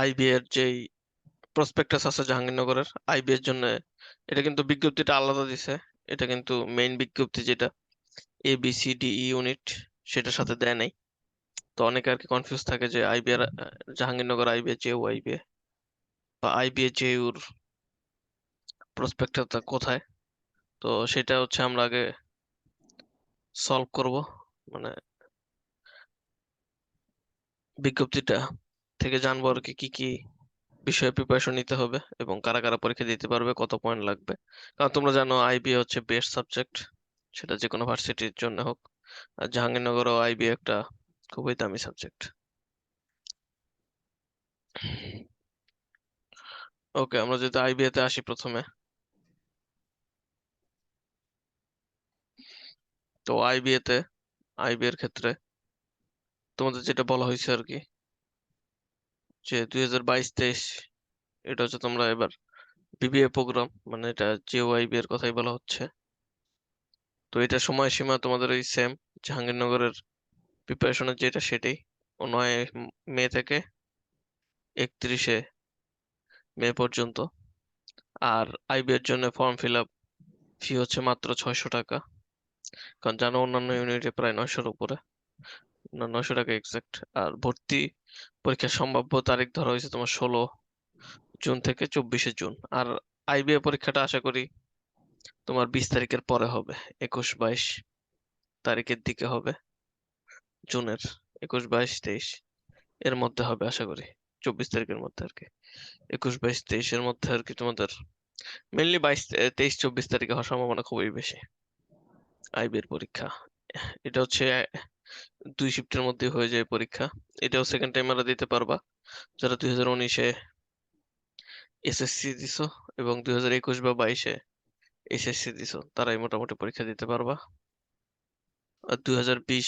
IB এর যেই prospectus আছে জাহাঙ্গীরনগরের আইবি এর জন্য, এটা কিন্তু বিজ্ঞপ্তিটা আলাদা দিছে। এটা কিন্তু মেইন বিজ্ঞপ্তি যেটা ABCDE ইউনিট, সেটার সাথে দেয় নাই। তো অনেকে আর কি কনফিউজ থাকে যে আইবি এর জাহাঙ্গীরনগর আইবি এর জেইউ আইবি বা আইবি এর জেইউর প্রসপেক্টাসটা কোথায়। তো সেটা হচ্ছে আমরা আগে সলভ করব, মানে বিজ্ঞপ্তিটা থেকে জানবো আর কি কি কি বিষয়ে প্রিপারেশন নিতে হবে এবং কারা কারা পরীক্ষা দিতে পারবে, কত পয়েন্ট লাগবে। কারণ তোমরা জানো আইবি হচ্ছে বেস্ট সাবজেক্ট, সেটা যে কোনো ভার্সিটির জন্য হোক। আর জাহাঙ্গীরনগরও আইবি একটা খুবই দামি সাবজেক্ট। ওকে, আমরা যদি আইবিএ তে আসি প্রথমে, তো আইবি এর ক্ষেত্রে তোমাদের যেটা বলা হয়েছে আর কি, যে 2022-23, এটা হচ্ছে তোমরা এবার বিবিএ প্রোগ্রাম, মানে এটা জেওআইবি এর কথাই বলা হচ্ছে। তো এটা সময়সীমা তোমাদের ওই সেম জাহাঙ্গীরনগরের প্রিপারেশনের যেটা সেটাই, 9 মে থেকে 31 মে পর্যন্ত। আর আইবি এর জন্য ফর্ম ফিল আপ ফি হচ্ছে মাত্র 600 টাকা। কারণ জানো অন্যান্য ইউনিটে প্রায় 900-র উপরে, না 900 টাকা এক্সাক্ট। আর ভর্তি পরীক্ষার সম্ভাব্য তারিখ ধরা হয়েছে তোমার 16 জুন থেকে 24 জুন। আর আইবিএ পরীক্ষাটা আশা করি তোমার 20 তারিখের পরে হবে, 21-22 তারিখের দিকে হবে জুনের। 21, 22, 23 এর মধ্যে হবে আশা করি, 24 তারিখের মধ্যে আর কি। 21, 22, 23-এর মধ্যে আর কি তোমাদের মেনলি 22, 23, 24 তারিখে হওয়ার সম্ভাবনা খুবই বেশি আইবি এর পরীক্ষা। এটা হচ্ছে 2 শিফটের মধ্যে হয়ে যায় পরীক্ষা। এটাও সেকেন্ড টাইম আমরা দিতে পারবা যারা 2019-এ এসএসসি দিছো এবং 2021 বা 22-এ এসএসসি দিছো, তারাই মোটামুটি পরীক্ষা দিতে পারবা। আর 2020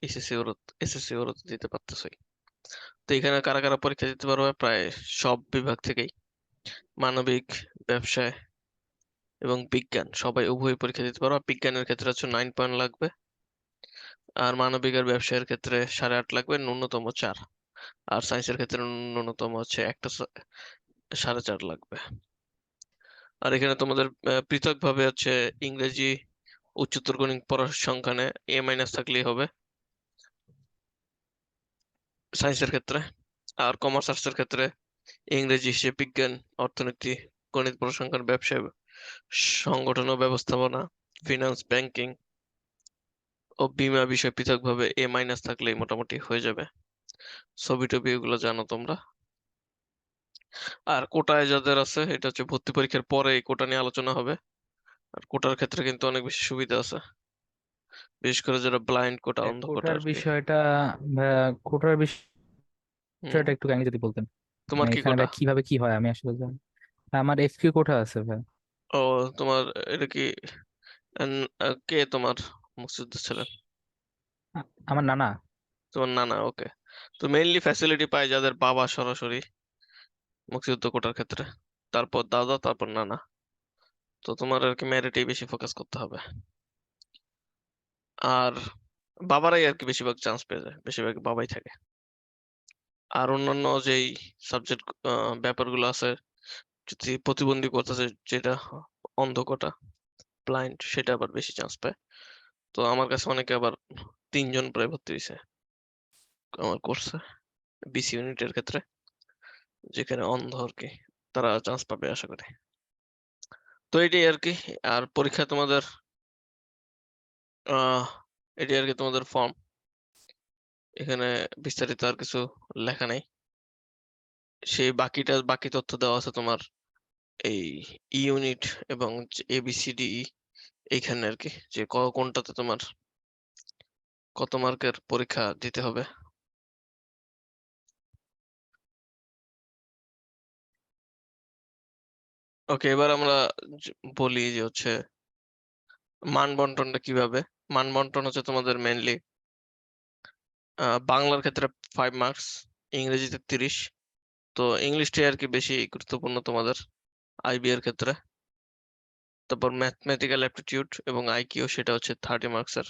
এসএসসি ওরা তো দিতে পারতেছই। তো এখানে কারা কারা পরীক্ষা দিতে পারবে, প্রায় সব বিভাগ থেকেই, মানবিক, ব্যবসায় এবং বিজ্ঞান সবাই উভয় পরীক্ষা দিতে পারবে। বিজ্ঞানের ক্ষেত্রে হচ্ছে 9 পয়েন্ট লাগবে, আর মানবিক আর ব্যবসায়ের ক্ষেত্রে 8.5 লাগবে, ন্যূনতম 4। আর সায়েন্সের ক্ষেত্রে ন্যূনতম হচ্ছে একটা 4.5 লাগবে। আর এখানে তোমাদের পৃথক ভাবে হচ্ছে ইংরেজি, উচ্চতর গণিত, পরিসংখ্যানে A- থাকলেই হবে সায়েন্সের ক্ষেত্রে। আর কমার্স আর্টসের ক্ষেত্রে ইংরেজি, হিসেব বিজ্ঞান, অর্থনীতি, গণিত, পরিসংখ্যান, ব্যবসা, সংগঠন ও ব্যবস্থাপনা, ফিনান্স, ব্যাংকিং ও বীমা বিষয় পৃথকভাবে A- থাকলেই মোটামুটি হয়ে যাবে। ছবি টবি এগুলো জানো তোমরা। আর কোটায় যাদের আছে, এটা হচ্ছে ভর্তি পরীক্ষার পরে এই কোটা নিয়ে আলোচনা হবে। আর কোটার ক্ষেত্রে কিন্তু অনেক বেশি সুবিধা আছে, বিশেষ করে যারা ব্লাইন্ড কোটা, অন্ধ কোটা কোটার আর কি। বিষয়টা, কোটার হুম। বিষয়টা একটু কাইন্ডলি যদি বলতেন। তোমার কি এখানে কোটা? ভাই কিভাবে কি হয় আমি আসলে জানি। আমার এফকিউ কোটা আছে ভাই। ও, তোমার এটা কি কে তোমার মুক্তিযোদ্ধা ছিলেন? আমার নানা। তোমার নানা, ওকে। তো মেইনলি ফ্যাসিলিটি পায় যাদের বাবা সরাসরি মুক্তিযুদ্ধ কোটার ক্ষেত্রে, তারপর দাদা, তারপর নানা। তো তোমার আর কি মেরিটেই বেশি ফোকাস করতে হবে। আর বাবারাই আর কি বেশিরভাগ চান্স পেয়ে যায়, বেশিরভাগ বাবাই থাকে। আর অন্যান্য যেই সাবজেক্ট ব্যাপারগুলো আছে, যদি প্রতিবন্ধী কোটা যেটা অন্ধ কোটা, ব্লাইন্ড, সেটা আবার বেশি চান্স পায়। তো আমার কাছে অনেকে আবার 3 জন প্রায় ভর্তি হয়েছে আমার কোর্সে, বিসি ইউনিটের ক্ষেত্রে, যেখানে অন্ধ আর কি, তারা চান্স পাবে আশা করি। তো এটাই আর কি। আর পরীক্ষা তোমাদের আহ এটাই আর কি তোমাদের ফর্ম। এখানে বিস্তারিত আর কিছু লেখা নেই। সেই বাকি তথ্য দেওয়া আছে তোমার এই ইউনিট এবং ABCDE এইখানে আর কি, যে কোনটাতে তোমার কত মার্কের পরীক্ষা দিতে হবে। ওকে, এবার আমরা বলি যে হচ্ছে মান বন্টনটা কিভাবে। মান বন্টন হচ্ছে তোমাদের মেইনলি বাংলার ক্ষেত্রে 5 মার্কস, ইংরেজিতে 30। তো ইংলিশটাই আর কি বেশি গুরুত্বপূর্ণ তোমাদের আইবি এর ক্ষেত্রে। তারপর ম্যাথমেটিক্যাল অ্যাপটিটিউড এবং আইকিউ, সেটা হচ্ছে 30 মার্কসের।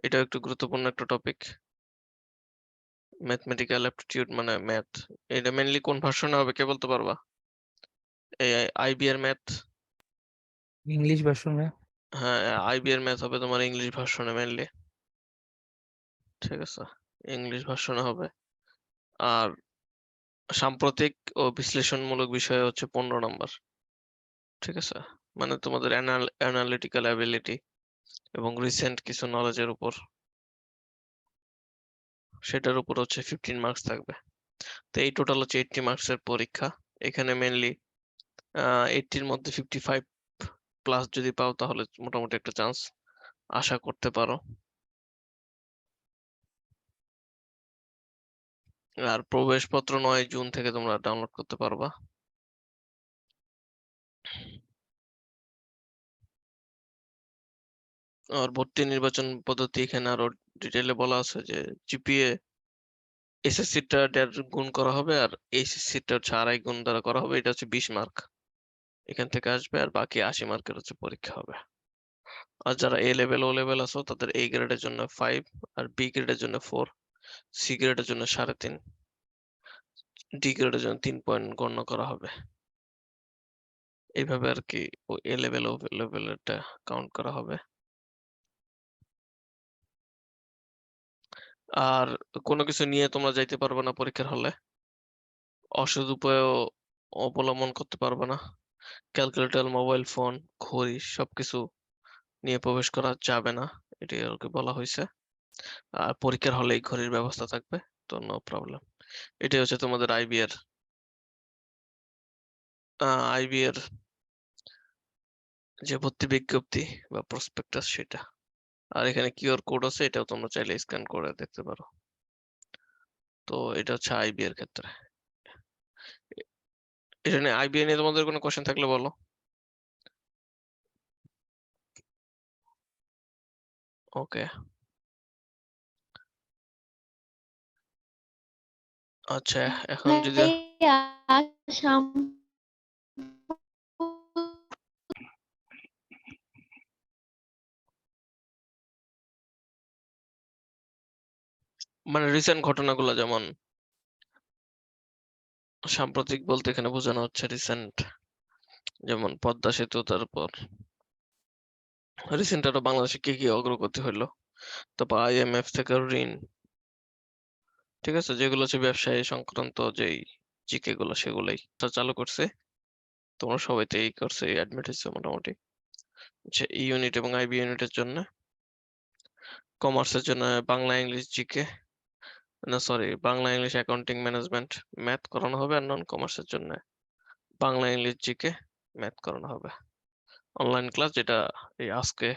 এটাও একটু গুরুত্বপূর্ণ একটা টপিক। ম্যাথমেটিক্যাল অ্যাপটিটিউড মানে ম্যাথ। এটা মেইনলি কোন ভার্সনে হবে কে বলতে পারবা? এই আইবি এর ম্যাথ। ইংলিশ ভার্সন ভাইয়া। হ্যাঁ, আইবি এর ম্যাথ হবে তোমার ইংলিশ ভার্সনে মেইনলি। ঠিক আছে, ইংলিশ ভার্সনে হবে। আর সাম্প্রতিক ও বিশ্লেষণমূলক বিষয় হচ্ছে 15 নম্বর। ঠিক আছে, মানে তোমাদের অ্যানালিটিক্যাল অ্যাবিলিটি এবং রিসেন্ট কিছু নলেজের উপর, সেটার উপর হচ্ছে 15 মার্কস থাকবে। তো এই টোটাল হচ্ছে 80 মার্কস এর পরীক্ষা। এখানে মেইনলি 80 এর মধ্যে 55 প্লাস যদি পাও তাহলে মোটামুটি একটা চান্স আশা করতে পারো। আর প্রবেশপত্র 9 জুন থেকে তোমরা ডাউনলোড করতে পারবা। আর ভর্তি নির্বাচন পদ্ধতি এখানে আরো ডিটেইলে বলা আছে যে জিপিএ এসএসসি টা 1.5 গুণ করা হবে আর এইচএসসি টা হচ্ছে 2.5 গুণ দ্বারা করা হবে। এটা হচ্ছে 20 মার্ক এখান থেকে আসবে, আর বাকি 80 মার্কের হচ্ছে পরীক্ষা হবে। আর যারা এ লেভেল ও লেভেল আছো তাদের এ গ্রেডের জন্য 5, আর বি গ্রেডের জন্য 4, সি গ্রেডের জন্য 3.5, ডি গ্রেডের জন্য 3 পয়েন্ট গণ্য করা হবে। এইভাবে আর কি ও এ লেভেল ও লেভেলেরটা কাউন্ট করা হবে। আর কোনো কিছু নিয়ে তোমরা যাইতে পারবে না পরীক্ষার হলে, অসৎ উপায়ও অবলম্বন করতে পারবে না। ক্যালকুলেটর, মোবাইল ফোন, ঘড়ি সবকিছু নিয়ে প্রবেশ করা যাবে না, এটি আর কি বলা হয়েছে। আর পরীক্ষার হলে এই ঘড়ির ব্যবস্থা থাকবে, তো নো প্রবলেম। এটাই হচ্ছে তোমাদের আইবি এর যে ভর্তি বিজ্ঞপ্তি বা প্রসপেক্টাস সেটা। আর এখানে কিউআর কোড আছে, এটাও তোমরা চাইলে স্ক্যান করে দেখতে পারো। তো এটা হচ্ছে আইবি এর ক্ষেত্রে। এটা নিয়ে আইবি নিয়ে তোমাদের কোনো কোশ্চেন থাকলে বলো। ওকে, আচ্ছা এখন যদি ভাইয়া সাম- মানে রিসেন্ট ঘটনাগুলো, যেমন সাম্প্রতিক বলতে এখানে বোঝানো হচ্ছে রিসেন্ট, যেমন পদ্মা সেতু, তারপর রিসেন্ট আরো বাংলাদেশে কি কি অগ্রগতি হলো, তারপর আইএমএফ থেকে ঋণ। ঠিক আছে, যেগুলো হচ্ছে ব্যবসায়ী সংক্রান্ত যেই জিকে গুলো সেগুলাই তা চালু করছে। তোমরা সবাই তো এই করছে, অ্যাডমিট হয়েছে মোটামুটি। যে ই ইউনিট এবং আইবি ইউনিটের জন্য, কমার্সের জন্য বাংলা ইংলিশ জিকে, না sorry, Bangla English accounting management math করানো হবে, আর নন কমার্সের জন্য বাংলা ইংলিশ জিকে ম্যাথ করানো হবে। অনলাইন ক্লাস যেটা এই আজকে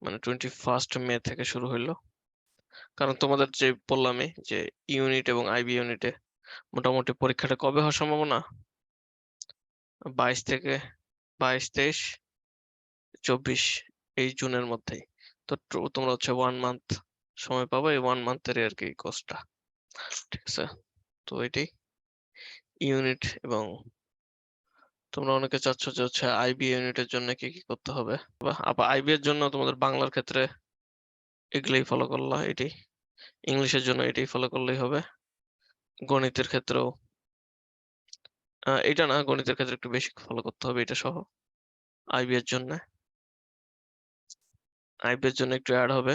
মানে 21 মে থেকে শুরু হইলো। কারণ তোমাদের যে বললামই যে ইউনিট এবং আইবি ইউনিটে মোটামুটি পরীক্ষাটা কবে হওয়ার সম্ভাবনা, 22 থেকে 22, 23, 24 এই জুনের মধ্যেই। তো তোমরা হচ্ছে 1 মান্থ সময় পাবে, এই 1 মান্থের আর কি কোর্সটা। ঠিক আছে, তো এটাই ইউনিট। এবং তোমরা অনেকে চাচ্ছ যে হচ্ছে আইবি ইউনিটের জন্য কি কি করতে হবে, আবার আইবি এর জন্য তোমাদের বাংলার ক্ষেত্রে এগুলোই ফলো করলা, এটাই। ইংলিশের জন্য এটাই ফলো করলেই হবে। গণিতের ক্ষেত্রেও এটা না, গণিতের ক্ষেত্রে একটু বেশি ফলো করতে হবে এটা সহ। আইবি এর জন্য, আইবি এর জন্য একটু অ্যাড হবে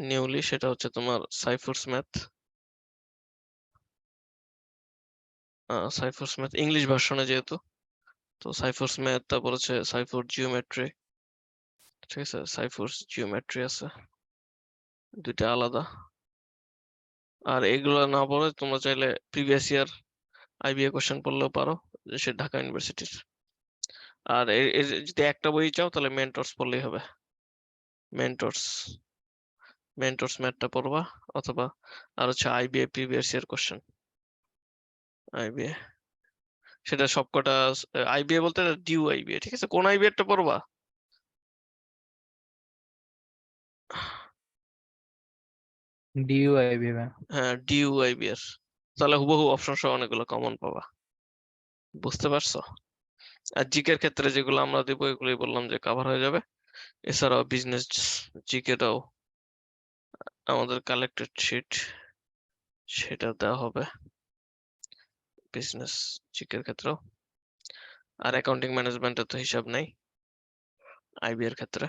নিউলি, সেটা হচ্ছে তোমার সাইফোর্স ম্যাথ। সাইফোর্স ম্যাথ ইংলিশ ভার্সনে যেহেতু, তো সাইফোর্স ম্যাথ, তারপর হচ্ছে সাইফোর জিওমেট্রি। ঠিক আছে, সাইফোর্স জিওমেট্রি আছে, দুইটা আলাদা। আর এগুলো না পড়ে তোমরা চাইলে প্রিভিয়াস ইয়ার আইবিএ কোশ্চেন পড়লেও পারো, যে সে ঢাকা ইউনিভার্সিটির। আর এর যদি একটা বই চাও তাহলে মেন্টরস পড়লেই হবে। মেন্টরস, মেন্টরস ম্যাথটা পড়বা, অথবা আর হচ্ছে IBA previous year question. IBA সেটা সবকটা, আইবিএ বলতে ডিউ আইবিএ। ঠিক আছে, কোন আইবিএ টা পড়বা? ডিইউআইবি ভাইয়া। হ্যাঁ, ডিউ আইবিএর, তাহলে হুবহু অপশন সহ অনেকগুলো কমন পাবা। বুঝতে পারছো? আর জিকের ক্ষেত্রে যেগুলো আমরা দেবো এগুলোই বললাম যে কভার হয়ে যাবে। এছাড়াও বিজনেস জিকেটাও আমাদের কালেক্টেড শিট সেটা দেওয়া হবে বিজনেস চিকের ক্ষেত্রেও। আর অ্যাকাউন্টিং ম্যানেজমেন্টের তো হিসাব নাই আইবি এর ক্ষেত্রে।